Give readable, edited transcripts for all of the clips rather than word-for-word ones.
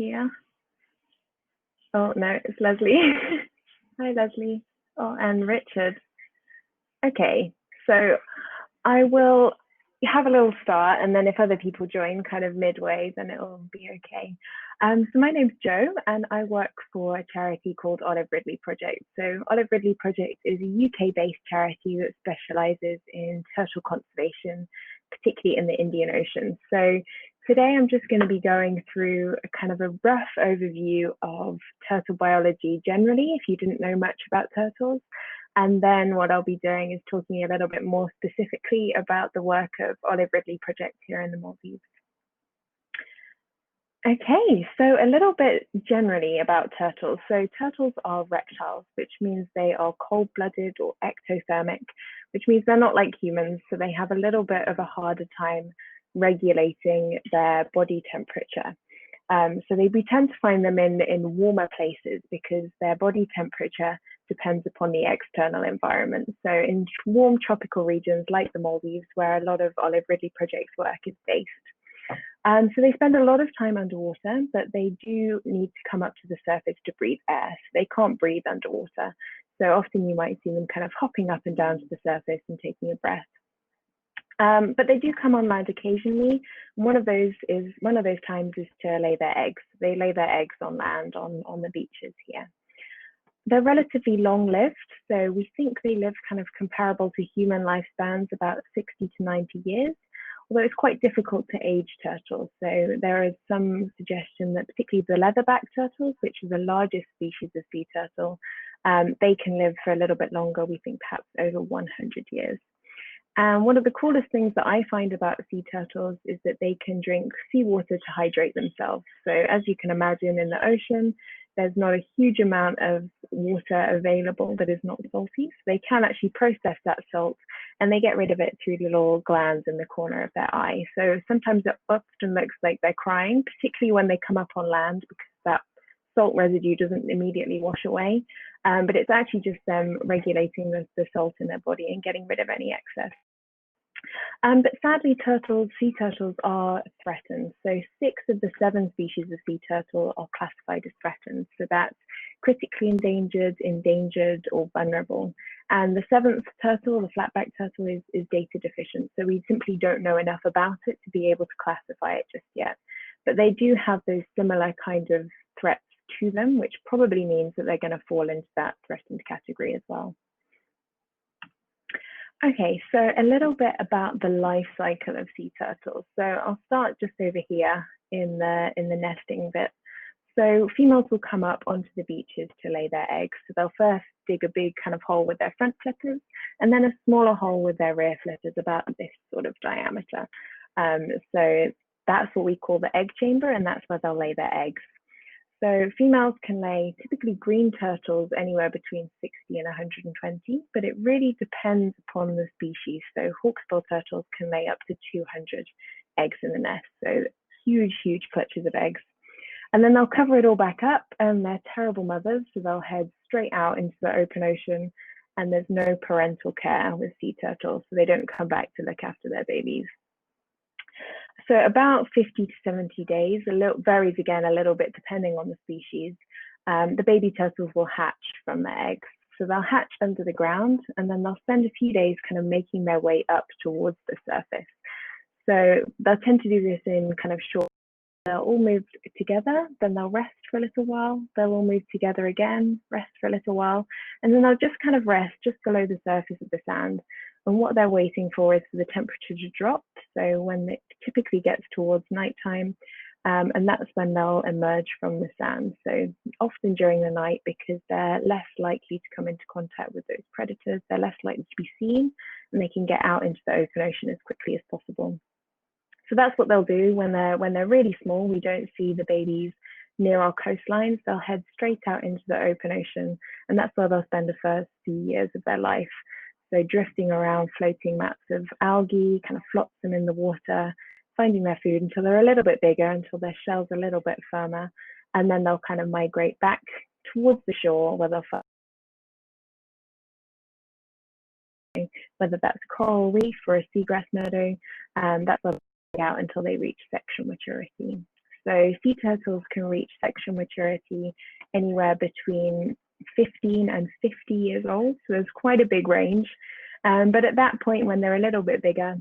here. Oh, no, it's Leslie. Hi, Leslie. Oh, and Richard. Okay, so I will have a little start, and then if other people join kind of midway, then it'll be okay. So my name's Jo, and I work for a charity called Olive Ridley Project. So Olive Ridley Project is a UK-based charity that specialises in turtle conservation, particularly in the Indian Ocean. So today I'm just going to be going through a kind of a rough overview of turtle biology generally, if you didn't know much about turtles. And then what I'll be doing is talking a little bit more specifically about the work of Olive Ridley Project here in the Maldives. Okay, so a little bit generally about turtles. So turtles are reptiles, which means they are cold-blooded or ectothermic, which means they're not like humans. So they have a little bit of a harder time regulating their body temperature. So we tend to find them in warmer places because their body temperature depends upon the external environment. So in warm tropical regions like the Maldives, where a lot of Olive Ridley Project's work is based. So they spend a lot of time underwater, but they do need to come up to the surface to breathe air. So they can't breathe underwater. So often you might see them kind of hopping up and down to the surface and taking a breath. But they do come on land occasionally. One of those times is to lay their eggs. They lay their eggs on land on the beaches here. They're relatively long-lived, so we think they live kind of comparable to human lifespans, about 60 to 90 years, although it's quite difficult to age turtles. So there is some suggestion that particularly the leatherback turtles, which is the largest species of sea turtle, they can live for a little bit longer, we think perhaps over 100 years. And one of the coolest things that I find about sea turtles is that they can drink seawater to hydrate themselves. So as you can imagine, in the ocean, there's not a huge amount of water available that is not salty. So they can actually process that salt and they get rid of it through the little glands in the corner of their eye. So sometimes it often looks like they're crying, particularly when they come up on land because that salt residue doesn't immediately wash away. But it's actually just them regulating the salt in their body and getting rid of any excess. But sadly, sea turtles are threatened. So 6 of the 7 species of sea turtle are classified as threatened. So that's critically endangered, or vulnerable. And the 7th turtle, the flatback turtle, is data deficient. So we simply don't know enough about it to be able to classify it just yet. But they do have those similar kind of threats to them, which probably means that they're going to fall into that threatened category as well. Okay, so a little bit about the life cycle of sea turtles. So I'll start just over here in the nesting bit. So females will come up onto the beaches to lay their eggs. So they'll first dig a big kind of hole with their front flippers, and then a smaller hole with their rear flippers about this sort of diameter. So that's what we call the egg chamber, and that's where they'll lay their eggs. So females can lay typically green turtles anywhere between 60 and 120, but it really depends upon the species. So hawksbill turtles can lay up to 200 eggs in the nest. So huge, huge clutches of eggs. And then they'll cover it all back up, and they're terrible mothers. So they'll head straight out into the open ocean, and there's no parental care with sea turtles. So they don't come back to look after their babies. So about 50 to 70 days, varies again a little bit depending on the species. The baby turtles will hatch from their eggs. So they'll hatch under the ground, and then they'll spend a few days kind of making their way up towards the surface. So they'll tend to do this in kind of short. They'll all move together, then they'll rest for a little while. They'll all move together again, rest for a little while, and then they'll just kind of rest just below the surface of the sand. And what they're waiting for is for the temperature to drop. So when it typically gets towards nighttime, and that's when they'll emerge from the sand. So often during the night, because they're less likely to come into contact with those predators, they're less likely to be seen, and they can get out into the open ocean as quickly as possible. So that's what they'll do when they're really small. We don't see the babies near our coastlines. They'll head straight out into the open ocean, and that's where they'll spend the first few years of their life. So drifting around floating mats of algae, kind of flotsam in the water, finding their food until they're a little bit bigger, until their shell's a little bit firmer, and then they'll kind of migrate back towards the shore where they'll find, whether that's a coral reef or a seagrass meadow, that's where they'll be out until they reach sexual maturity. So sea turtles can reach sexual maturity anywhere between 15 and 50 years old. So there's quite a big range. But at that point, when they're a little bit bigger,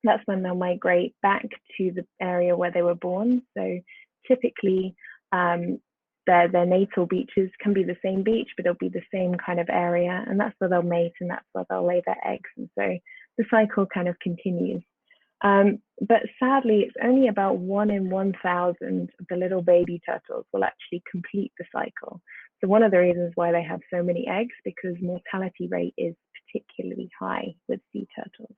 that's when they'll migrate back to the area where they were born. So typically, their natal beaches can be the same beach, but it'll be the same kind of area, and that's where they'll mate, and that's where they'll lay their eggs. And so the cycle kind of continues. But sadly, it's only about 1 in 1,000 of the little baby turtles will actually complete the cycle. So one of the reasons why they have so many eggs, because mortality rate is particularly high with sea turtles.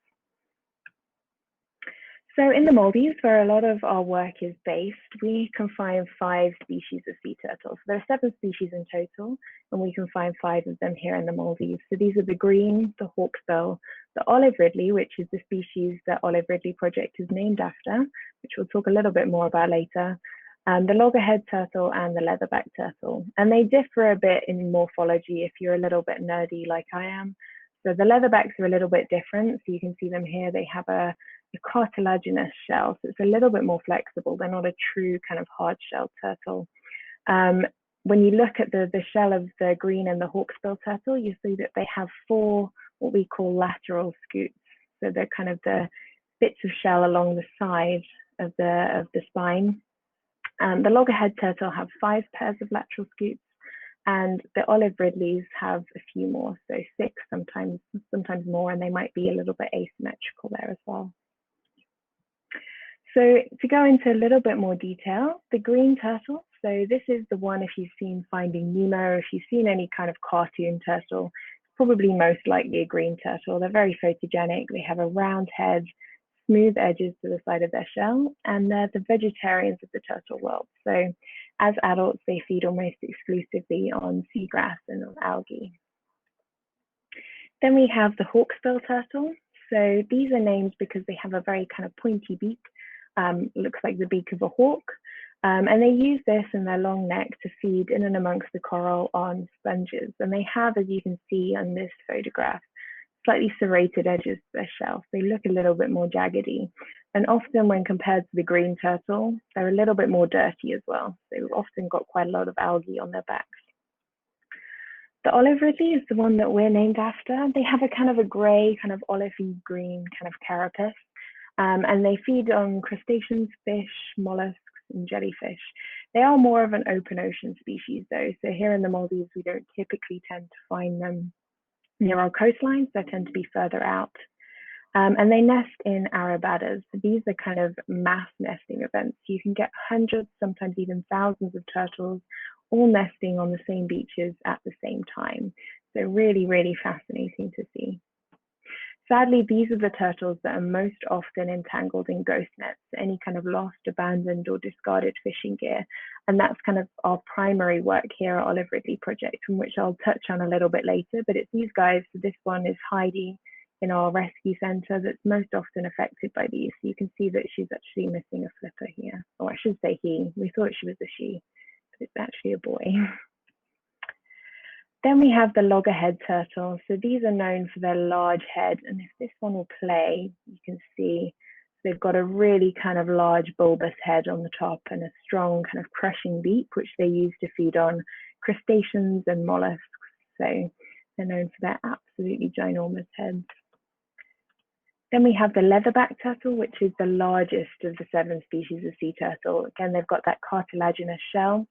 So in the Maldives, where a lot of our work is based, we can find 5 species of sea turtles. There are 7 species in total, and we can find 5 of them here in the Maldives. So these are the green, the hawksbill, the Olive Ridley, which is the species that Olive Ridley Project is named after, which we'll talk a little bit more about later, the loggerhead turtle and the leatherback turtle. And they differ a bit in morphology if you're a little bit nerdy like I am. So the leatherbacks are a little bit different. So you can see them here. They have a cartilaginous shell, so it's a little bit more flexible. They're not a true kind of hard shell turtle. When you look at the shell of the green and the hawksbill turtle, you see that they have 4 what we call lateral scutes. So they're kind of the bits of shell along the side of the spine. The loggerhead turtle have 5 pairs of lateral scutes, and the Olive Ridleys have a few more, so 6 sometimes more, and they might be a little bit asymmetrical there as well. So to go into a little bit more detail, the green turtle, so this is the one if you've seen Finding Nemo, if you've seen any kind of cartoon turtle, probably most likely a green turtle. They're very photogenic. They have a round head, smooth edges to the side of their shell, and they're the vegetarians of the turtle world. So as adults, they feed almost exclusively on seagrass and on algae. Then we have the hawksbill turtle. So these are named because they have a very kind of pointy beak. Looks like the beak of a hawk. And they use this in their long neck to feed in and amongst the coral on sponges. And they have, as you can see on this photograph, slightly serrated edges to their shell. They look a little bit more jaggedy. And often when compared to the green turtle, they're a little bit more dirty as well. They've often got quite a lot of algae on their backs. The Olive Ridley is the one that we're named after. They have a kind of a gray, kind of olivey green kind of carapace. And they feed on crustaceans, fish, mollusks, and jellyfish. They are more of an open ocean species though. So here in the Maldives, we don't typically tend to find them near our coastlines. They tend to be further out. And they nest in arabadas. So these are kind of mass nesting events. You can get hundreds, sometimes even thousands of turtles all nesting on the same beaches at the same time. So really, really fascinating to see. Sadly, these are the turtles that are most often entangled in ghost nets, any kind of lost, abandoned, or discarded fishing gear. And that's kind of our primary work here at Olive Ridley Project, from which I'll touch on a little bit later. But it's these guys. So this one is Heidi in our rescue center that's most often affected by these. So you can see that she's actually missing a flipper here. Or I should say he. We thought she was a she, but it's actually a boy. Then we have the loggerhead turtle. So these are known for their large head. And if this one will play, you can see they've got a really kind of large bulbous head on the top and a strong kind of crushing beak, which they use to feed on crustaceans and mollusks. So they're known for their absolutely ginormous heads. Then we have the leatherback turtle, which is the largest of the 7 species of sea turtle. Again, they've got that cartilaginous shell,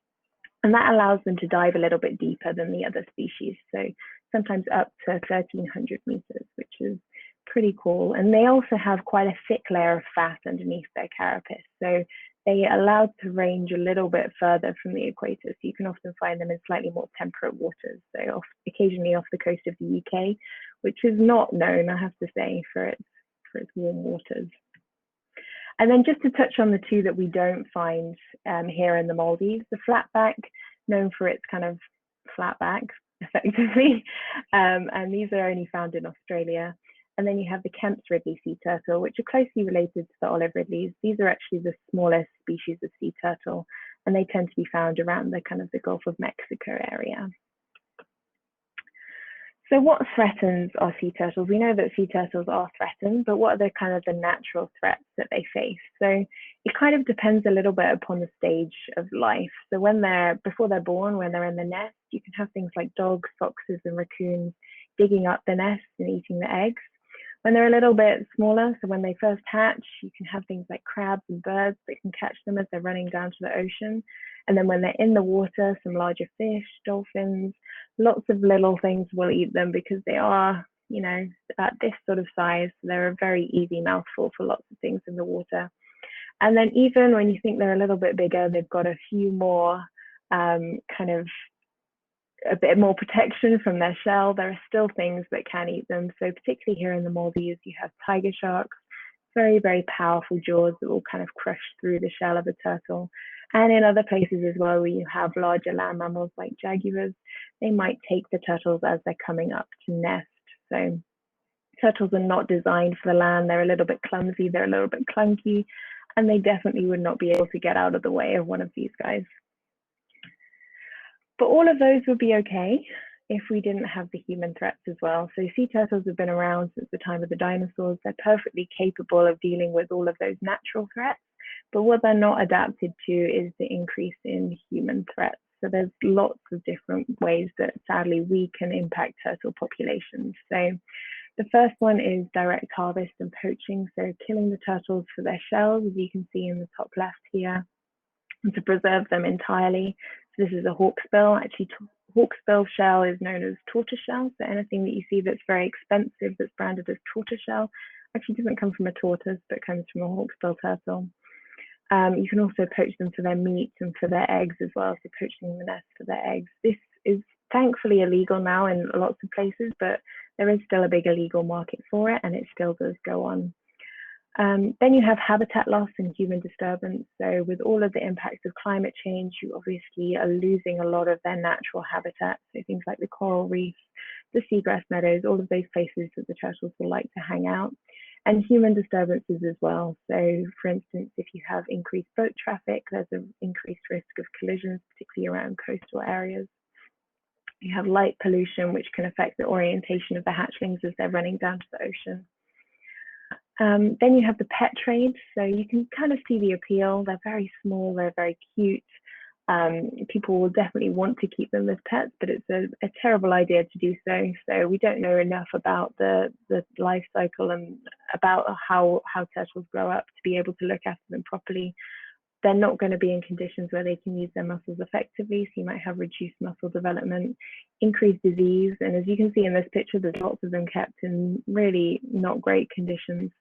and that allows them to dive a little bit deeper than the other species. So sometimes up to 1,300 meters, which is pretty cool. And they also have quite a thick layer of fat underneath their carapace. So they are allowed to range a little bit further from the equator. So you can often find them in slightly more temperate waters. So occasionally off the coast of the UK, which is not known, I have to say, for its warm waters. And then just to touch on the 2 that we don't find here in the Maldives, the flatback, known for its kind of flat back, effectively. And these are only found in Australia. And then you have the Kemp's Ridley sea turtle, which are closely related to the Olive Ridleys. These are actually the smallest species of sea turtle, and they tend to be found around the kind of the Gulf of Mexico area. So what threatens our sea turtles? We know that sea turtles are threatened, but what are the kind of the natural threats that they face? So it kind of depends a little bit upon the stage of life. So before they're born, when they're in the nest, you can have things like dogs, foxes, and raccoons digging up the nest and eating the eggs. When they're a little bit smaller, so when they first hatch, you can have things like crabs and birds that can catch them as they're running down to the ocean. And then when they're in the water, some larger fish, dolphins, lots of little things will eat them because they are, about this sort of size. So they're a very easy mouthful for lots of things in the water. And then even when you think they're a little bit bigger, they've got a few more kind of a bit more protection from their shell. There are still things that can eat them. So particularly here in the Maldives, you have tiger sharks, very, very powerful jaws that will kind of crush through the shell of a turtle. And in other places as well, where you have larger land mammals like jaguars, they might take the turtles as they're coming up to nest. So turtles are not designed for the land. They're a little bit clumsy, they're a little bit clunky, and they definitely would not be able to get out of the way of one of these guys. But all of those would be okay if we didn't have the human threats as well. So sea turtles have been around since the time of the dinosaurs. They're perfectly capable of dealing with all of those natural threats. But what they're not adapted to is the increase in human threats. So there's lots of different ways that sadly we can impact turtle populations. So the first one is direct harvest and poaching. So killing the turtles for their shells, as you can see in the top left here, and to preserve them entirely. So this is a hawksbill. Actually, hawksbill shell is known as tortoiseshell. So anything that you see that's very expensive that's branded as tortoiseshell actually doesn't come from a tortoise, but comes from a hawksbill turtle. You can also poach them for their meat and for their eggs as well. So poaching the nest for their eggs. This is thankfully illegal now in lots of places, but there is still a big illegal market for it, and it still does go on. Then you have habitat loss and human disturbance. So with all of the impacts of climate change, you obviously are losing a lot of their natural habitat. So things like the coral reefs, the seagrass meadows, all of those places that the turtles will like to hang out. And human disturbances as well. So for instance, if you have increased boat traffic, there's an increased risk of collisions, particularly around coastal areas. You have light pollution, which can affect the orientation of the hatchlings as they're running down to the ocean. Then you have the pet trade. So you can kind of see the appeal. They're very small, they're very cute. People will definitely want to keep them as pets, but it's a terrible idea to do so. So we don't know enough about the life cycle and about how turtles grow up to be able to look after them properly. They're not going to be in conditions where they can use their muscles effectively. So you might have reduced muscle development, increased disease. And as you can see in this picture, there's lots of them kept in really not great conditions.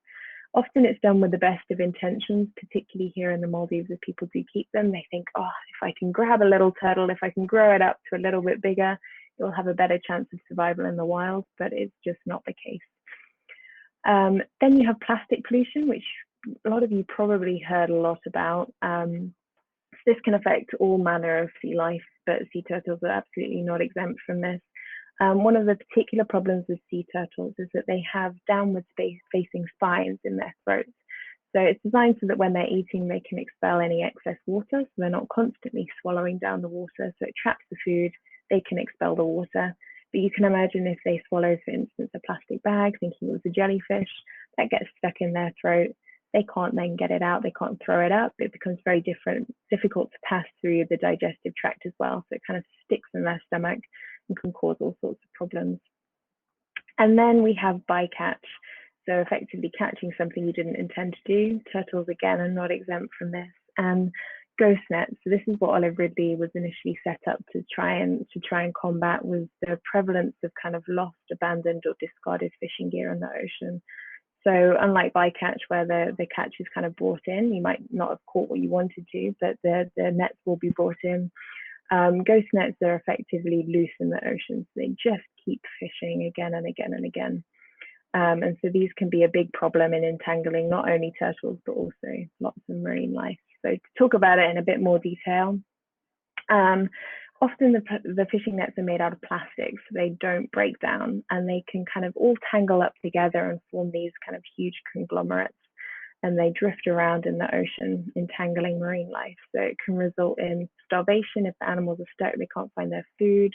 Often it's done with the best of intentions, particularly here in the Maldives, if people do keep them. They think, oh, if I can grab a little turtle, if I can grow it up to a little bit bigger, it'll have a better chance of survival in the wild, but it's just not the case. Then you have plastic pollution, which a lot of you probably heard a lot about. This can affect all manner of sea life, but sea turtles are absolutely not exempt from this. One of the particular problems with sea turtles is that they have downward facing spines in their throats. So it's designed so that when they're eating, they can expel any excess water. So they're not constantly swallowing down the water. So it traps the food, they can expel the water. But you can imagine if they swallow, for instance, a plastic bag, thinking it was a jellyfish, that gets stuck in their throat. They can't then get it out, they can't throw it up. It becomes very difficult to pass through the digestive tract as well. So it kind of sticks in their stomach and can cause all sorts of problems. And then we have bycatch. So effectively catching something you didn't intend to do. Turtles, again, are not exempt from this. And ghost nets. So this is what Olive Ridley was initially set up to try and combat, was the prevalence of kind of lost, abandoned, or discarded fishing gear in the ocean. So unlike bycatch, where the catch is kind of brought in, you might not have caught what you wanted to, but the nets will be brought in. Ghost nets are effectively loose in the ocean, so they just keep fishing again and again and again. And so these can be a big problem in entangling not only turtles, but also lots of marine life. So to talk about it in a bit more detail, often the fishing nets are made out of plastic, so they don't break down, and they can kind of all tangle up together and form these kind of huge conglomerates, and they drift around in the ocean, entangling marine life. So it can result in starvation if the animals are stuck, they can't find their food.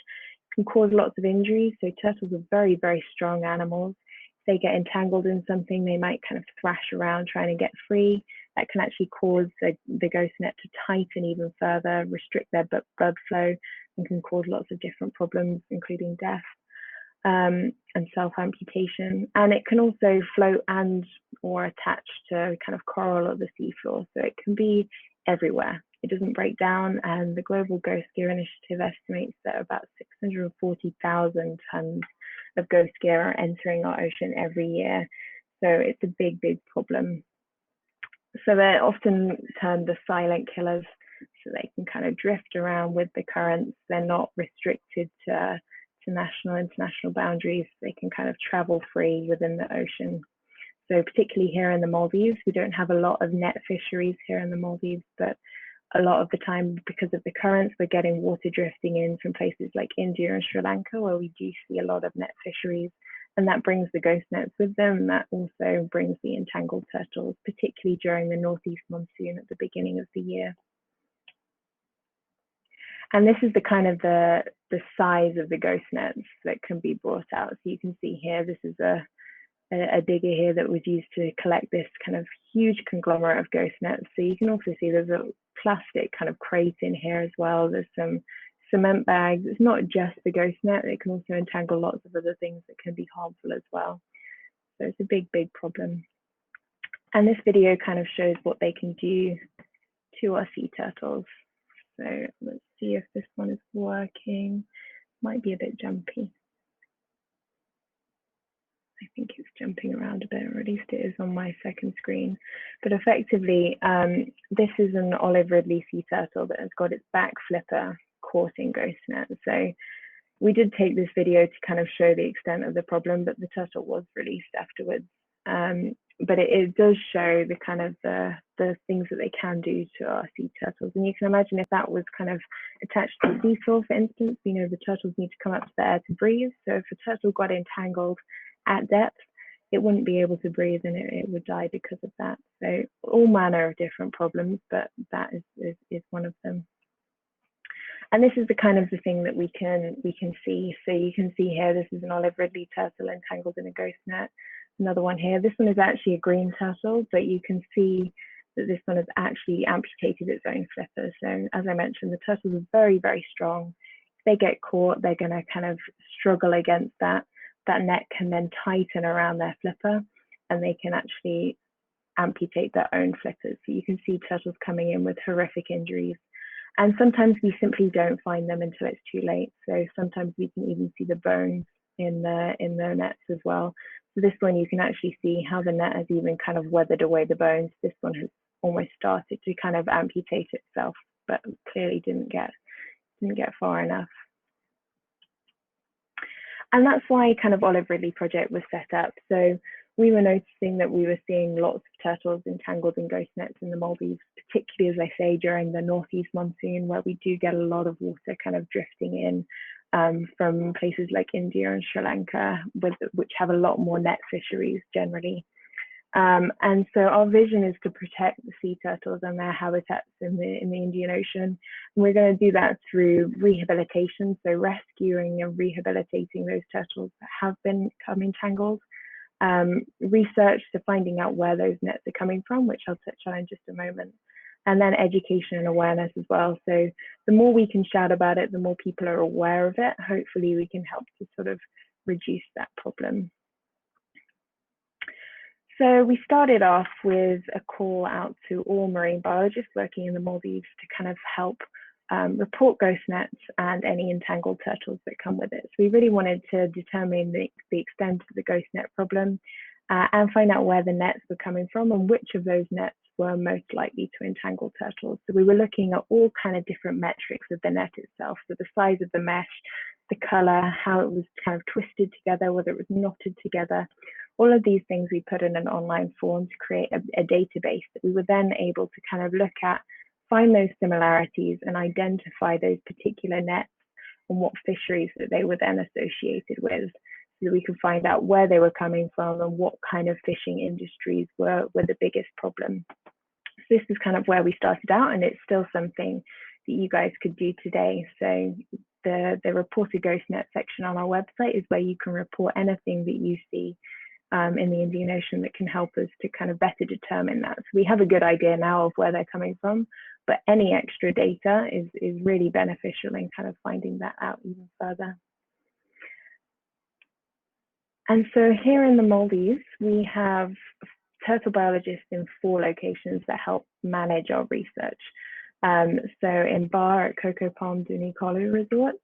can cause lots of injuries. So turtles are very, very strong animals. If they get entangled in something, they might kind of thrash around trying to get free. That can actually cause the ghost net to tighten even further, restrict their blood flow, and can cause lots of different problems, including death and self-amputation. And it can also float and or attach to kind of coral or the seafloor. So it can be everywhere. It doesn't break down, and the Global Ghost Gear Initiative estimates that about 640,000 tons of ghost gear are entering our ocean every year. So it's a big, big problem. So they're often termed the silent killers. So they can kind of drift around with the currents. They're not restricted to national, international boundaries. They can kind of travel free within the ocean. So particularly here in the Maldives, we don't have a lot of net fisheries here in the Maldives, but a lot of the time, because of the currents, we're getting water drifting in from places like India and Sri Lanka, where we do see a lot of net fisheries. And that brings the ghost nets with them. And that also brings the entangled turtles, particularly during the northeast monsoon at the beginning of the year. And this is the kind of the size of the ghost nets that can be brought out. So you can see here, this is a digger here that was used to collect this kind of huge conglomerate of ghost nets. So you can also see there's a plastic kind of crate in here as well. There's some cement bags. It's not just the ghost net. It can also entangle lots of other things that can be harmful as well. So it's a big, big problem. And this video kind of shows what they can do to our sea turtles. So let's see if this one is working. Might be a bit jumpy. I think it's jumping around a bit, or at least it is on my second screen. But effectively, this is an Olive Ridley sea turtle that has got its back flipper caught in ghost net. So we did take this video to kind of show the extent of the problem, but the turtle was released afterwards. But it does show the kind of the things that they can do to our sea turtles. And you can imagine if that was kind of attached to the seafloor, for instance, you know, the turtles need to come up to the air to breathe. So if a turtle got entangled at depth, it wouldn't be able to breathe, and it would die because of that. So all manner of different problems, but that is one of them. And this is the kind of the thing that we can see. So you can see here, this is an Olive Ridley turtle entangled in a ghost net. Another one here. This one is actually a green turtle, but you can see that this one has actually amputated its own flipper. So as I mentioned, the turtles are very, very strong. If they get caught, they're going to kind of struggle against that. That net can then tighten around their flipper, and they can actually amputate their own flippers. So you can see turtles coming in with horrific injuries. And sometimes we simply don't find them until it's too late. So sometimes we can even see the bones in the nets as well. So this one, you can actually see how the net has even kind of weathered away the bones. This one has almost started to kind of amputate itself, but clearly didn't get far enough. And that's why kind of Olive Ridley Project was set up. So we were noticing that we were seeing lots of turtles entangled in ghost nets in the Maldives, particularly, as I say, during the northeast monsoon, where we do get a lot of water kind of drifting in from places like India and Sri Lanka, which have a lot more net fisheries generally. And so our vision is to protect the sea turtles and their habitats in the Indian Ocean. And we're going to do that through rehabilitation, so rescuing and rehabilitating those turtles that have become entangled, research to finding out where those nets are coming from, which I'll touch on in just a moment, and then education and awareness as well. So the more we can shout about it, the more people are aware of it. Hopefully we can help to sort of reduce that problem. So we started off with a call out to all marine biologists working in the Maldives to kind of help report ghost nets and any entangled turtles that come with it. So we really wanted to determine the extent of the ghost net problem and find out where the nets were coming from and which of those nets were most likely to entangle turtles. So we were looking at all kind of different metrics of the net itself. So the size of the mesh, the color, how it was kind of twisted together, whether it was knotted together. All of these things we put in an online form to create a database that we were then able to kind of look at, find those similarities and identify those particular nets and what fisheries that they were then associated with, so that we could find out where they were coming from and what kind of fishing industries were the biggest problem. So this is kind of where we started out, and it's still something that you guys could do today. So the reported ghost net section on our website is where you can report anything that you see in the Indian Ocean that can help us to kind of better determine that. So we have a good idea now of where they're coming from, but any extra data is really beneficial in kind of finding that out even further. And so here in the Maldives, we have turtle biologists in 4 locations that help manage our research. So in Bar at Coco Palm Dunikolu Resort,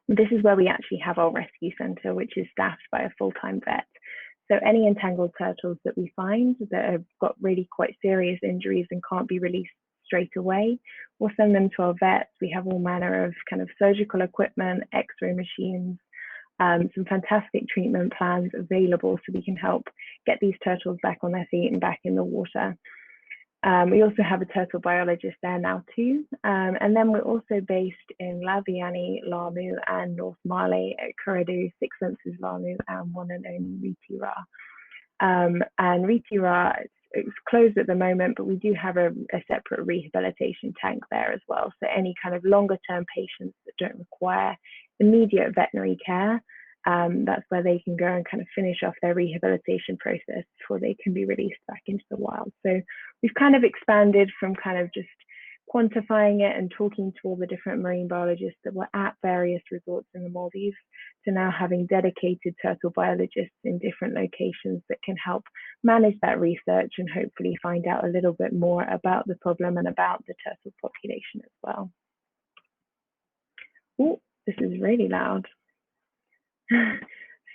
this is where we actually have our rescue center, which is staffed by a full-time vet. So any entangled turtles that we find that have got really quite serious injuries and can't be released straight away, we'll send them to our vets. We have all manner of kind of surgical equipment, X-ray machines, some fantastic treatment plans available so we can help get these turtles back on their feet and back in the water. We also have a turtle biologist there now too. And then we're also based in Laviani, Laamu, and North Mali at Kuradu, Six Senses Laamu, and one and only Ritira. And Ritira, it's closed at the moment, but we do have a separate rehabilitation tank there as well. So any kind of longer term patients that don't require immediate veterinary care, that's where they can go and kind of finish off their rehabilitation process before they can be released back into the wild. So we've kind of expanded from kind of just quantifying it and talking to all the different marine biologists that were at various resorts in the Maldives to now having dedicated turtle biologists in different locations that can help manage that research and hopefully find out a little bit more about the problem and about the turtle population as well. Oh, this is really loud.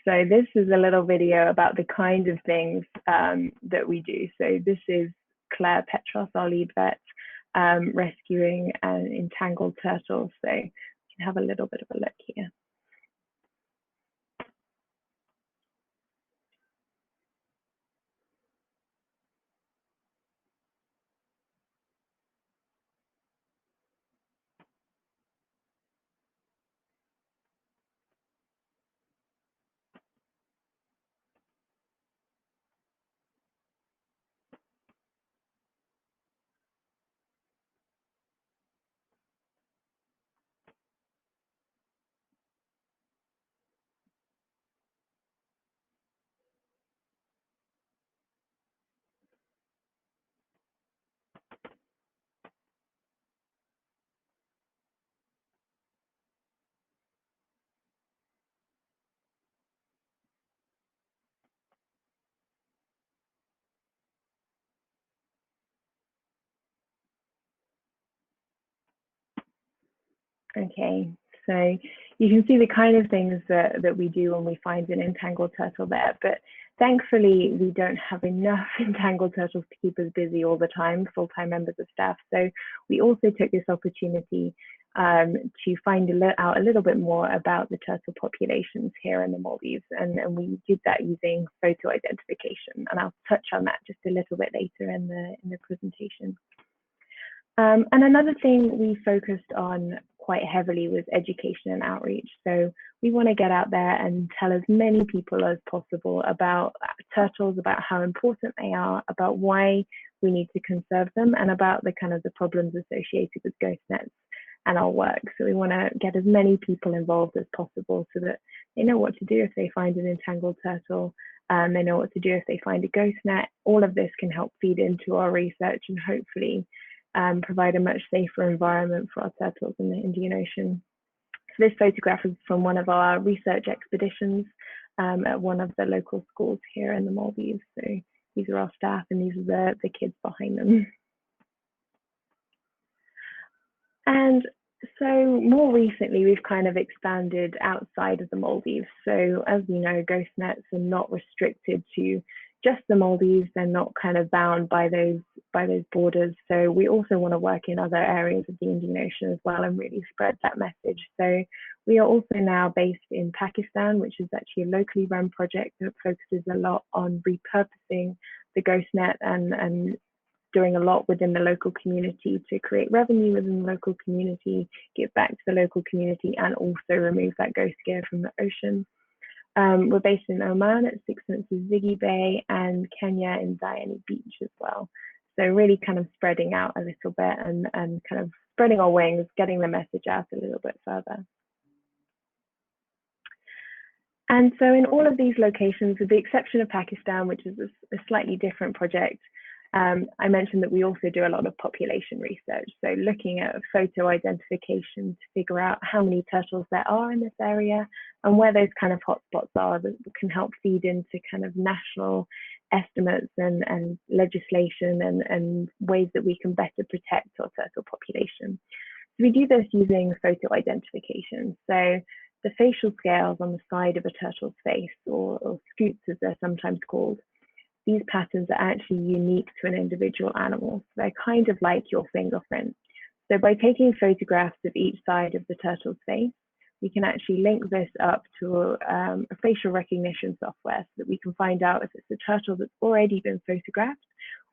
So this is a little video about the kind of things that we do. So this is Claire Petros, our lead vet, rescuing an entangled turtle. So you can have a little bit of a look here. Okay, so you can see the kind of things that we do when we find an entangled turtle there, but thankfully we don't have enough entangled turtles to keep us busy all the time, full-time members of staff. So we also took this opportunity to find out a little bit more about the turtle populations here in the Maldives, and we did that using photo identification, and I'll touch on that just a little bit later in the presentation. And another thing we focused on quite heavily was education and outreach. So we want to get out there and tell as many people as possible about turtles, about how important they are, about why we need to conserve them, and about the kind of the problems associated with ghost nets and our work. So we want to get as many people involved as possible so that they know what to do if they find an entangled turtle, they know what to do if they find a ghost net. All of this can help feed into our research and hopefully provide a much safer environment for our turtles in the Indian Ocean. So this photograph is from one of our research expeditions at one of the local schools here in the Maldives. So these are our staff and these are the kids behind them. And so more recently, we've kind of expanded outside of the Maldives. So as we know, ghost nets are not restricted to just the Maldives. They're not kind of bound by those borders. So we also want to work in other areas of the Indian Ocean as well and really spread that message. So we are also now based in Pakistan, which is actually a locally run project that focuses a lot on repurposing the ghost net and doing a lot within the local community to create revenue within the local community, give back to the local community, and also remove that ghost gear from the ocean. We're based in Oman at Six Senses Ziggy Bay, and Kenya in Diani Beach as well. So really kind of spreading out a little bit and kind of spreading our wings, getting the message out a little bit further. And so in all of these locations, with the exception of Pakistan, which is a slightly different project, I mentioned that we also do a lot of population research. So looking at photo identification to figure out how many turtles there are in this area and where those kind of hotspots are that can help feed into kind of national estimates and legislation and ways that we can better protect our turtle population. So we do this using photo identification. So the facial scales on the side of a turtle's face, or scutes as they're sometimes called, these patterns are actually unique to an individual animal. So they're kind of like your fingerprint. So by taking photographs of each side of the turtle's face, we can actually link this up to a facial recognition software so that we can find out if it's a turtle that's already been photographed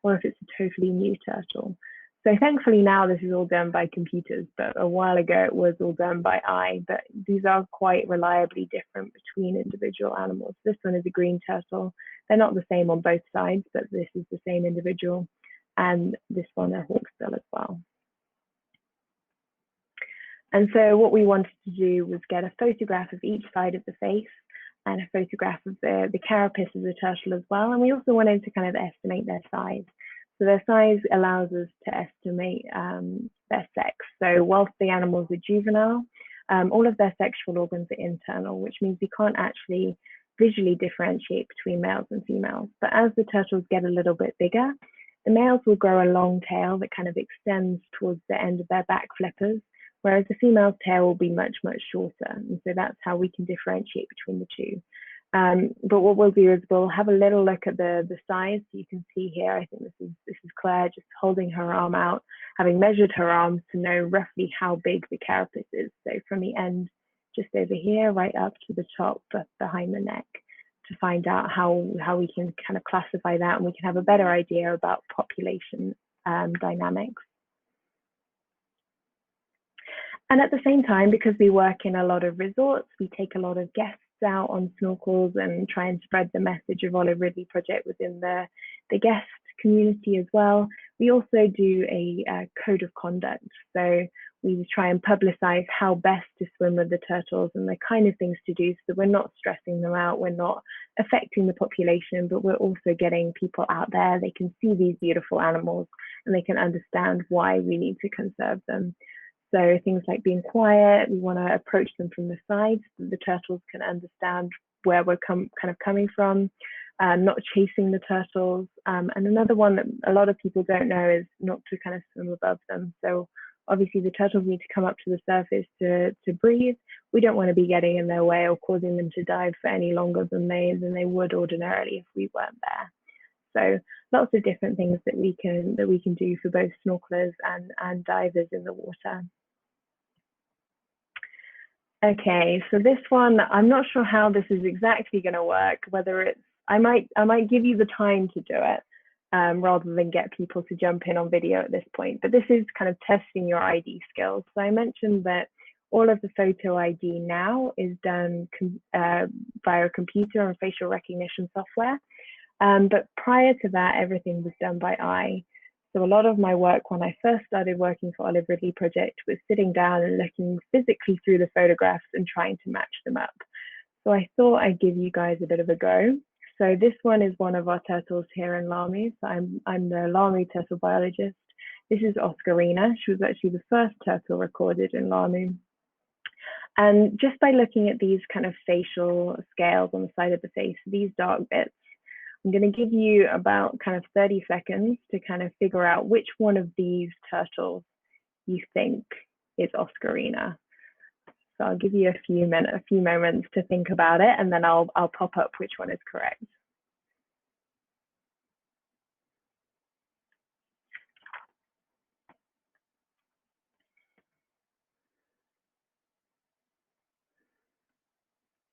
or if it's a totally new turtle. So thankfully now this is all done by computers, but a while ago it was all done by eye. But these are quite reliably different between individual animals. This one is a green turtle. They're not the same on both sides, but this is the same individual. And this one a hawksbill as well. And so what we wanted to do was get a photograph of each side of the face and a photograph of the carapace of the turtle as well. And we also wanted to kind of estimate their size. So their size allows us to estimate their sex. So whilst the animals are juvenile, all of their sexual organs are internal, which means we can't actually visually differentiate between males and females. But as the turtles get a little bit bigger, the males will grow a long tail that kind of extends towards the end of their back flippers, whereas the female's tail will be much, much shorter. And so that's how we can differentiate between the two. But what we'll do is we'll have a little look at the size. So you can see here, I think this is Claire just holding her arm out, having measured her arms to know roughly how big the carapace is. So from the end just over here, right up to the top behind the neck, to find out how we can kind of classify that, and we can have a better idea about population dynamics. And at the same time, because we work in a lot of resorts, we take a lot of guests out on snorkels and try and spread the message of Olive Ridley Project within the guest community as well. We also do a code of conduct. So we try and publicize how best to swim with the turtles and the kind of things to do so that we're not stressing them out, we're not affecting the population, but we're also getting people out there. They can see these beautiful animals and they can understand why we need to conserve them. So things like being quiet, we want to approach them from the side so the turtles can understand where we're kind of coming from, not chasing the turtles. And another one that a lot of people don't know is not to kind of swim above them. So obviously the turtles need to come up to the surface to breathe. We don't want to be getting in their way or causing them to dive for any longer than they would ordinarily if we weren't there. So lots of different things that we can do for both snorkelers and divers in the water. Okay, so this one, I'm not sure how this is exactly going to work, whether it's, I might give you the time to do it rather than get people to jump in on video at this point, but this is kind of testing your ID skills. So I mentioned that all of the photo ID now is done via a computer and facial recognition software. But prior to that, everything was done by eye. So a lot of my work when I first started working for Olive Ridley Project was sitting down and looking physically through the photographs and trying to match them up. So I thought I'd give you guys a bit of a go. So this one is one of our turtles here in Laamu. So I'm the Laamu turtle biologist. This is Oscarina. She was actually the first turtle recorded in Laamu. And just by looking at these kind of facial scales on the side of the face, these dark bits, I'm going to give you about kind of 30 seconds to kind of figure out which one of these turtles you think is Oscarina. So I'll give you a few moments to think about it, and then I'll pop up which one is correct.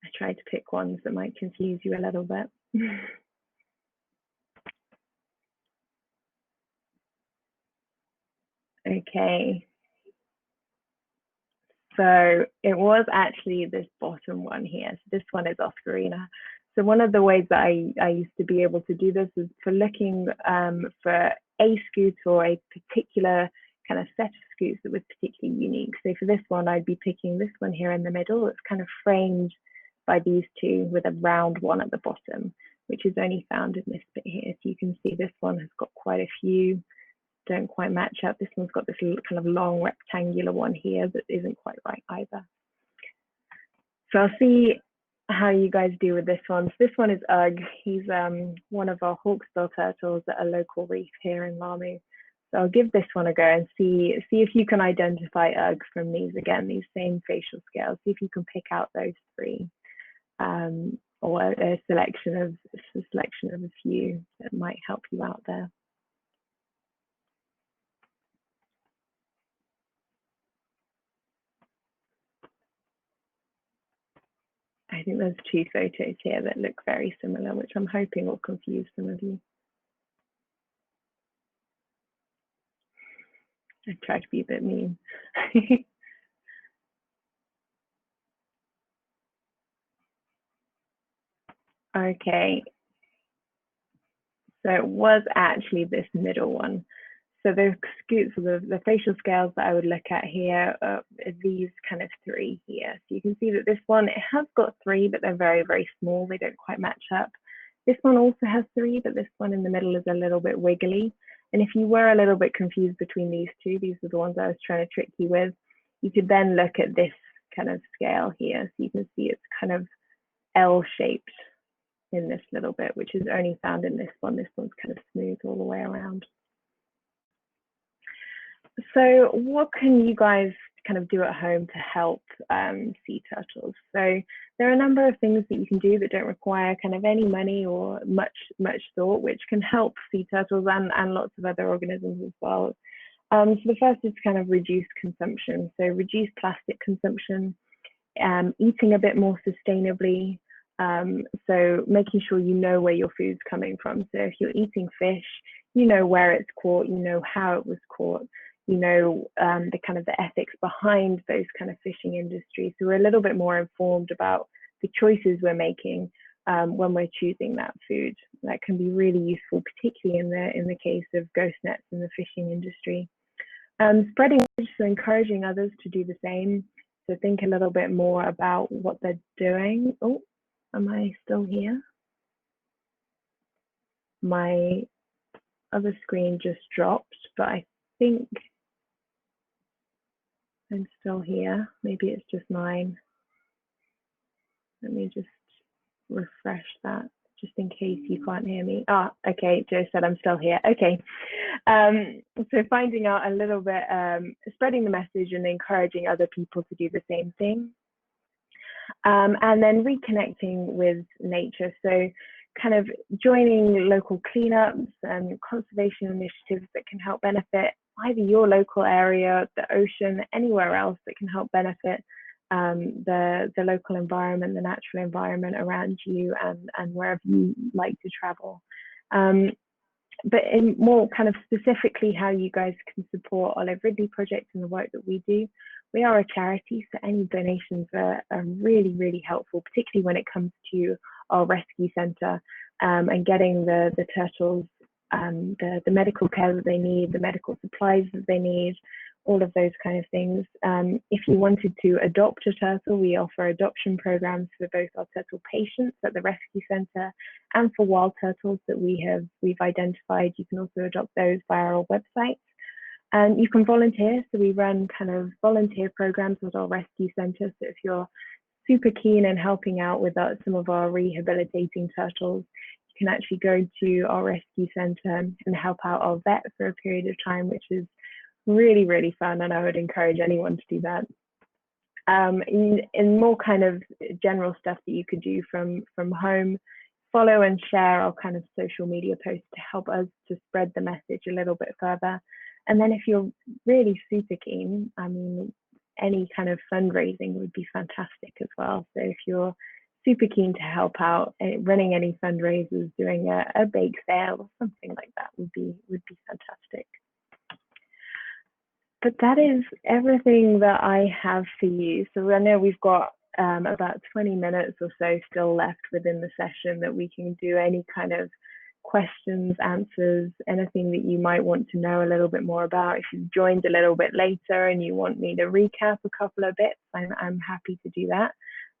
I tried to pick ones that might confuse you a little bit. Okay. So it was actually this bottom one here. So this one is Oscarina. So one of the ways that I used to be able to do this is for looking for a scoot or a particular kind of set of scoots that was particularly unique. So for this one, I'd be picking this one here in the middle. It's kind of framed by these two with a round one at the bottom, which is only found in this bit here. So you can see this one has got quite a few, don't quite match up. This one's got this kind of long rectangular one here that isn't quite right either. So I'll see how you guys do with this one. So this one is Ugg. He's one of our hawksbill turtles at a local reef here in Laamu. So I'll give this one a go and see if you can identify Ugg from these, again, these same facial scales. See if you can pick out those three, or a selection of a few that might help you out there. I think there's two photos here that look very similar, which I'm hoping will confuse some of you. I try to be a bit mean. Okay, so it was actually this middle one. So the scoots, the facial scales that I would look at here are these kind of three here. So you can see that this one, it has got three, but they're very, very small. They don't quite match up. This one also has three, but this one in the middle is a little bit wiggly. And if you were a little bit confused between these two, these are the ones I was trying to trick you with, you could then look at this kind of scale here. So you can see it's kind of L-shaped in this little bit, which is only found in this one. This one's kind of smooth all the way around. So what can you guys kind of do at home to help sea turtles? So there are a number of things that you can do that don't require kind of any money or much thought, which can help sea turtles and lots of other organisms as well. So the first is kind of reduce consumption. So reduce plastic consumption, eating a bit more sustainably. So making sure you know where your food's coming from. So if you're eating fish, you know where it's caught, you know how it was caught, you know the kind of the ethics behind those kind of fishing industries. So we're a little bit more informed about the choices we're making when we're choosing that food. That can be really useful, particularly in the case of ghost nets in the fishing industry. Spreading, so encouraging others to do the same. So think a little bit more about what they're doing. Oh, am I still here? My other screen just dropped, but I think I'm still here. Maybe it's just mine. Let me just refresh that just in case you can't hear me. Ah, okay, Joe said I'm still here. Okay. So finding out a little bit, spreading the message and encouraging other people to do the same thing. And then reconnecting with nature. So kind of joining local cleanups and conservation initiatives that can help benefit either your local area, the ocean, anywhere else that can help benefit the local environment, the natural environment around you and wherever you like to travel. But in more kind of specifically how you guys can support Olive Ridley Project and the work that we do. We are a charity, so any donations are really, really helpful, particularly when it comes to our rescue centre and getting the turtles the medical care that they need, the medical supplies that they need, all of those kind of things. If you wanted to adopt a turtle, we offer adoption programs for both our turtle patients at the rescue centre and for wild turtles that we've identified. You can also adopt those via our website. You can volunteer, so we run kind of volunteer programs at our rescue centre. So if you're super keen in helping out with some of our rehabilitating turtles, you can actually go to our rescue centre and help out our vet for a period of time, which is really, really fun, and I would encourage anyone to do that. In more kind of general stuff that you could do from home, follow and share our kind of social media posts to help us to spread the message a little bit further. And then if you're really super keen, I mean, any kind of fundraising would be fantastic as well. So if you're super keen to help out running any fundraisers, doing a bake sale or something like that would be fantastic. But that is everything that I have for you. So I know we've got about 20 minutes or so still left within the session that we can do any kind of questions, answers, anything that you might want to know a little bit more about. If you've joined a little bit later and you want me to recap a couple of bits, I'm happy to do that.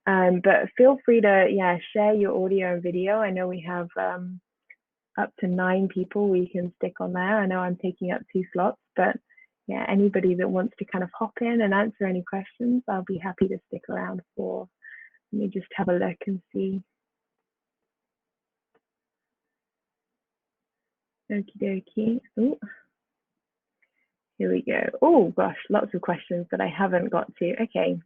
But feel free to, share your audio and video. I know we have up to 9 people we can stick on there. I know I'm taking up 2 slots, but yeah, anybody that wants to kind of hop in and answer any questions, I'll be happy to stick around for. Let me just have a look and see. Okie dokie. Ooh. Here we go. Oh gosh, lots of questions that I haven't got to. Okay.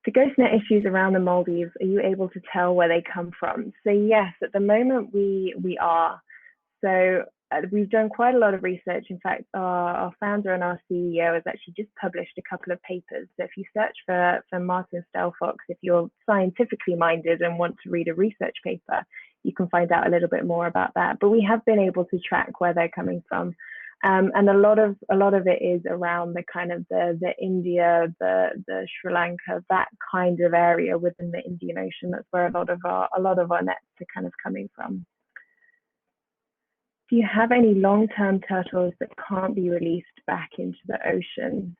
The ghost net issues around the Maldives, are you able to tell where they come from? So yes, at the moment we are. So we've done quite a lot of research. In fact, our founder and our CEO has actually just published a couple of papers. So if you search for Martin Stelfox, if you're scientifically minded and want to read a research paper, you can find out a little bit more about that. But we have been able to track where they're coming from. And a lot of it is around the kind of the India, the Sri Lanka, that kind of area within the Indian Ocean. That's where a lot of our nets are kind of coming from. Do you have any long-term turtles that can't be released back into the ocean?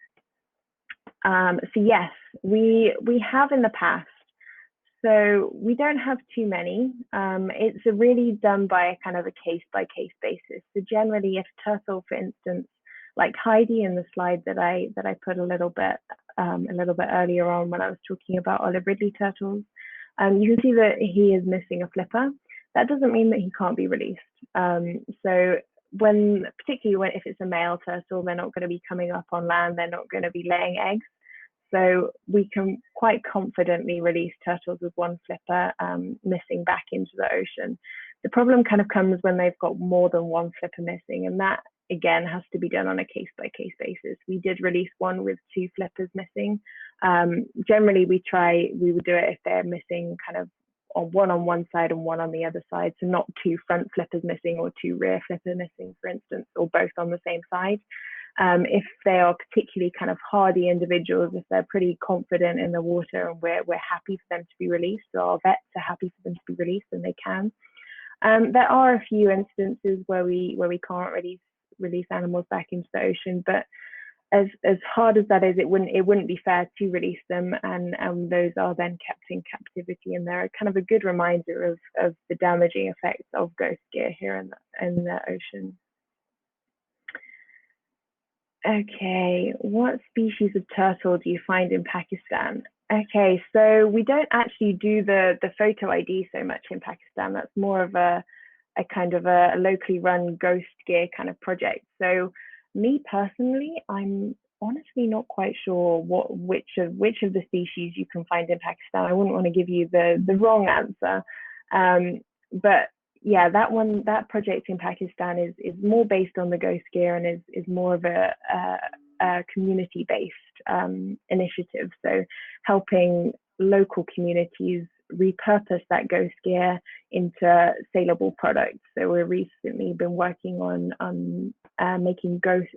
So yes, we have in the past. So we don't have too many. It's really done by a kind of a case-by-case basis. So generally, if turtle, for instance, like Heidi in the slide that I put a little bit earlier on when I was talking about Olive Ridley turtles, you can see that he is missing a flipper. That doesn't mean that he can't be released. So particularly if it's a male turtle, they're not going to be coming up on land. They're not going to be laying eggs. So we can quite confidently release turtles with one flipper missing back into the ocean. The problem kind of comes when they've got more than one flipper missing, and that again has to be done on a case-by-case basis. We did release one with 2 flippers missing. Generally, we would do it if they're missing kind of on one side and one on the other side. So not 2 front flippers missing or 2 rear flippers missing, for instance, or both on the same side. If they are particularly kind of hardy individuals, if they're pretty confident in the water and we're happy for them to be released, or our vets are happy for them to be released, then they can. There are a few instances where we can't release animals back into the ocean, but as hard as that is, it wouldn't be fair to release them, and those are then kept in captivity, and they're kind of a good reminder of the damaging effects of ghost gear here in the ocean. Okay, what species of turtle do you find in Pakistan? Okay, so we don't actually do the photo ID so much in Pakistan. That's more of a kind of a locally run ghost gear kind of project. So me personally, I'm honestly not quite sure which of the species you can find in Pakistan. I wouldn't want to give you the wrong answer, but yeah, that project in Pakistan is more based on the ghost gear and is more of a community-based initiative. So helping local communities repurpose that ghost gear into saleable products. So we've recently been working on making ghost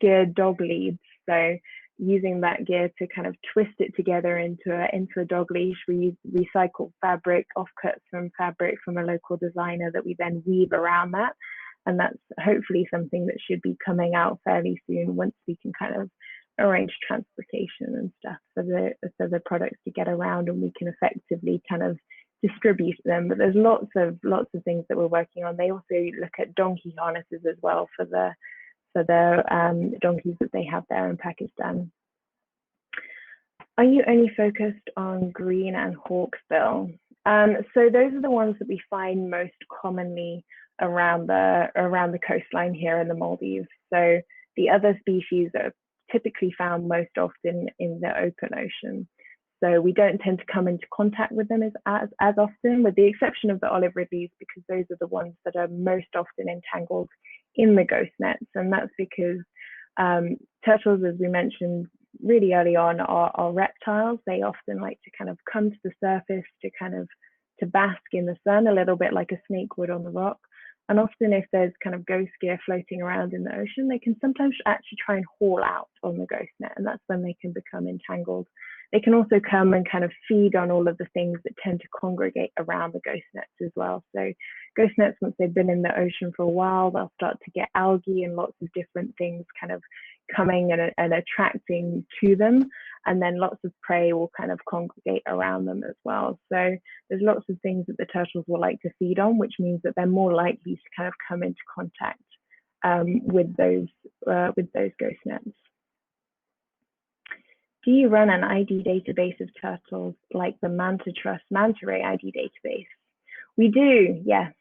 gear dog leads. So using that gear to kind of twist it together into a dog leash. We use recycled fabric, offcuts from fabric from a local designer that we then weave around that. And that's hopefully something that should be coming out fairly soon once we can kind of arrange transportation and stuff for the products to get around, and we can effectively kind of distribute them. But there's lots of things that we're working on. They also look at donkey harnesses as well for the donkeys that they have there in Pakistan. Are you only focused on green and hawksbill? So those are the ones that we find most commonly around the coastline here in the Maldives. So the other species are typically found most often in the open ocean. So we don't tend to come into contact with them as often, with the exception of the olive ridleys, because those are the ones that are most often entangled in the ghost nets. And that's because turtles, as we mentioned really early on, are reptiles. They often like to kind of come to the surface to bask in the sun, a little bit like a snake would on the rock. And often if there's kind of ghost gear floating around in the ocean, they can sometimes actually try and haul out on the ghost net, and that's when they can become entangled. they can also come and kind of feed on all of the things that tend to congregate around the ghost nets as well. So ghost nets, once they've been in the ocean for a while, they'll start to get algae and lots of different things kind of coming and attracting to them. And then lots of prey will kind of congregate around them as well. So there's lots of things that the turtles will like to feed on, which means that they're more likely to kind of come into contact with those ghost nets. Do you run an ID database of turtles like the Manta Trust Manta Ray ID database? We do, yes,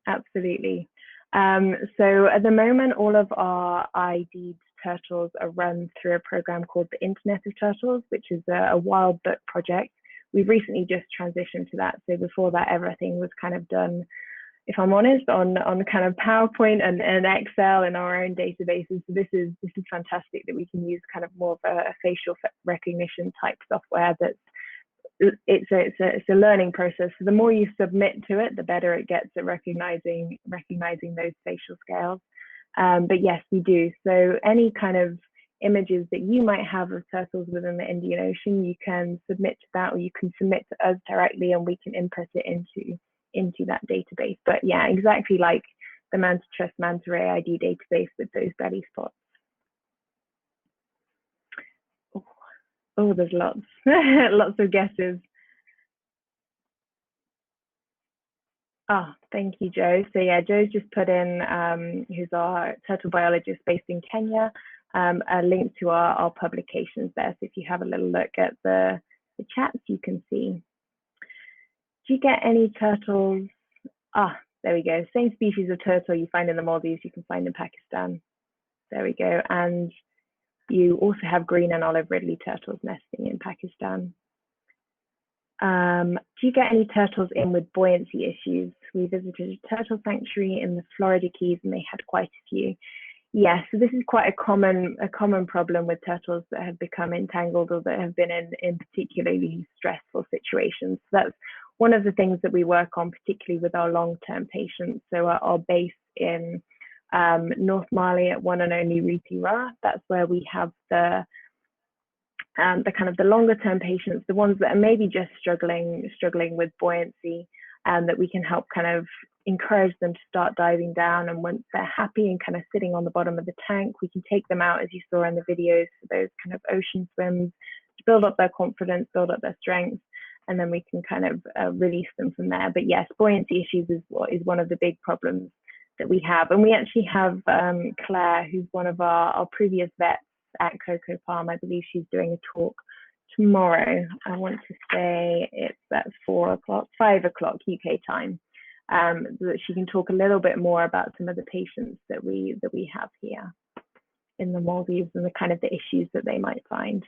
absolutely. So at the moment, all of our ID'd turtles are run through a program called the Internet of Turtles, which is a wild book project. We've recently just transitioned to that. So before that, everything was kind of done, if I'm honest, on kind of PowerPoint and Excel and our own databases. So this is fantastic that we can use kind of more of a facial recognition type software that's it's a learning process. So the more you submit to it, the better it gets at recognizing those facial scales. But yes, we do. So any kind of images that you might have of turtles within the Indian Ocean, you can submit to that, or you can submit to us directly, and we can input it into that database. But yeah, exactly like the Manta Trust Manta Ray ID database with those belly spots. Oh, there's lots, lots of guesses. Oh, thank you, Joe. So yeah, Joe's just put in, who's our turtle biologist based in Kenya, a link to our publications there. So if you have a little look at the chats, you can see. Do you get any turtles? Ah, there we go. Same species of turtle you find in the Maldives, you can find in Pakistan. There we go. And you also have green and olive Ridley turtles nesting in Pakistan. Do you get any turtles in with buoyancy issues? We visited a turtle sanctuary in the Florida Keys and they had quite a few. Yes, so this is quite a common problem with turtles that have become entangled or that have been in particularly stressful situations. So that's one of the things that we work on, particularly with our long-term patients. So our base in North Mali at one and only Riti Ra, that's where we have the kind of the longer term patients, the ones that are maybe just struggling with buoyancy, and that we can help kind of encourage them to start diving down. And once they're happy and kind of sitting on the bottom of the tank, we can take them out, as you saw in the videos, for those kind of ocean swims to build up their confidence, build up their strength, and then we can kind of release them from there. But yes, buoyancy issues is one of the big problems that we have. And we actually have Claire, who's one of our previous vets at Coco Palm. I believe she's doing a talk tomorrow. I want to say it's at 5 o'clock UK time, so that she can talk a little bit more about some of the patients that we have here in the Maldives and the kind of the issues that they might find.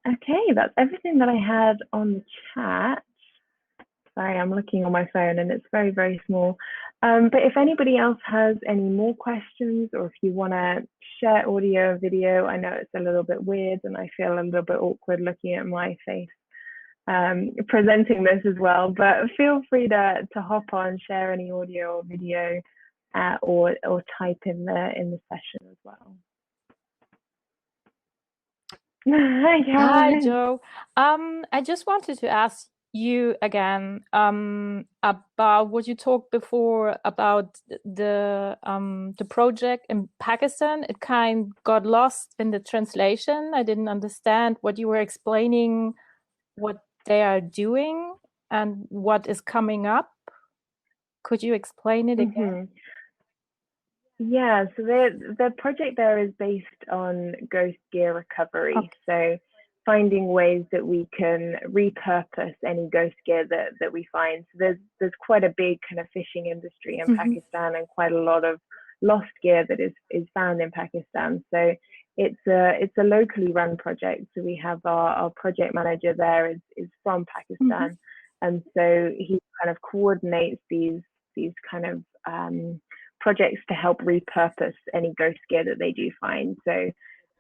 Okay, that's everything that I had on the chat. Sorry, I'm looking on my phone and it's very, very small. But if anybody else has any more questions, or if you want to share audio or video, I know it's a little bit weird and I feel a little bit awkward looking at my face presenting this as well, but feel free to hop on, share any audio or video, or type in the session as well. Hi, Joe. I just wanted to ask you again about what you talked before about the project in Pakistan. It kind got lost in the translation. I didn't understand what you were explaining, what they are doing and what is coming up. Could you explain it again? Yeah, so the project there is based on ghost gear recovery. Okay. So finding ways that we can repurpose any ghost gear that we find. So there's quite a big kind of fishing industry in Pakistan, and quite a lot of lost gear that is found in Pakistan. So it's a locally run project. So we have our project manager there is from Pakistan, and so he kind of coordinates these kind of projects to help repurpose any ghost gear that they do find. So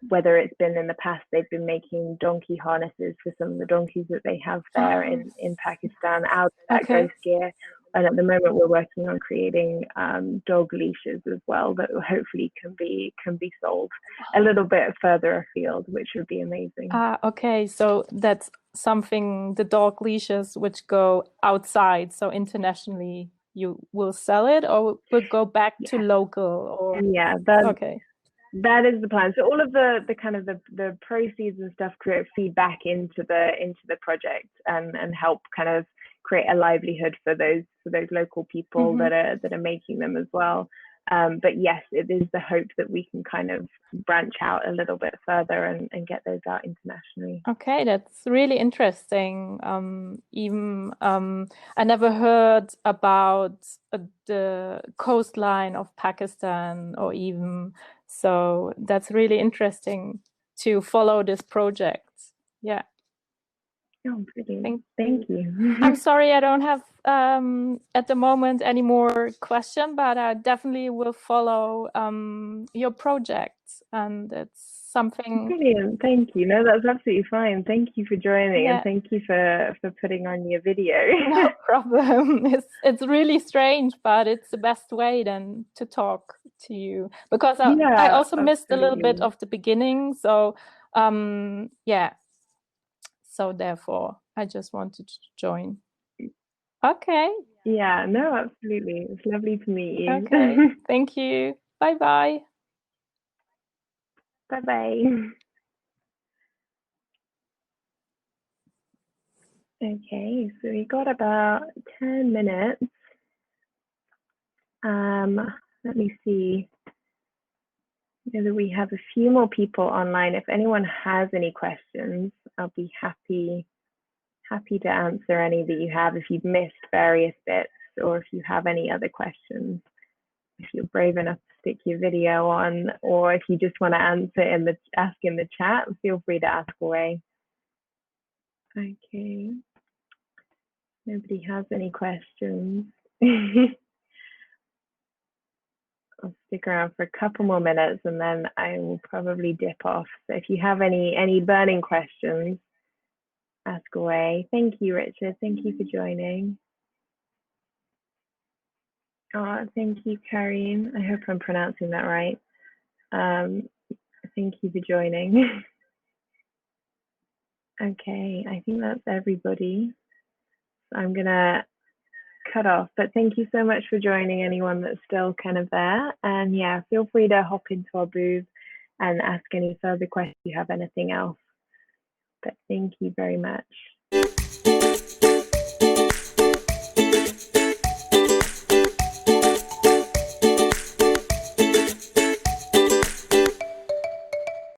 whether it's been in the past, they've been making donkey harnesses for some of the donkeys that they have there in Pakistan out of that ghost gear, And at the moment, we're working on creating dog leashes as well that hopefully can be sold a little bit further afield, which would be amazing. Okay, so that's something, the dog leashes which go outside, so internationally you will sell it, or will go back to local? Or okay. That is the plan. So all of the kind of the proceeds and stuff feed back into the project and help kind of create a livelihood for those local people that are making them as well. But yes, it is the hope that we can kind of branch out a little bit further and get those out internationally. Okay, that's really interesting. I never heard about the coastline of Pakistan, or even, so that's really interesting to follow this project. Yeah. Oh, brilliant. Thank you. I'm sorry I don't have at the moment any more questions, but I definitely will follow your project, and it's something. Brilliant. Thank you. No, that's absolutely fine. Thank you for joining, and thank you for putting on your video. No problem. It's really strange, but it's the best way then to talk to you, because I also missed a little bit of the beginning. So yeah. So therefore, I just wanted to join. Okay. Yeah, no, absolutely. It's lovely to meet you. Okay. Thank you. Bye-bye. Bye-bye. Okay, so we got about 10 minutes. Let me see whether we have a few more people online. If anyone has any questions, I'll be happy to answer any that you have if you've missed various bits, or if you have any other questions. If you're brave enough to stick your video on, or if you just want to ask in the chat, feel free to ask away. Okay. Nobody has any questions. I'll stick around for a couple more minutes and then I will probably dip off. So if you have any burning questions, ask away. Thank you, Richard. Thank you for joining. Oh, thank you, Karine. I hope I'm pronouncing that right. Thank you for joining. Okay, I think that's everybody. I'm gonna cut off, but thank you so much for joining, anyone that's still kind of there. And yeah, feel free to hop into our booth and ask any further questions if you have anything else. But thank you very much.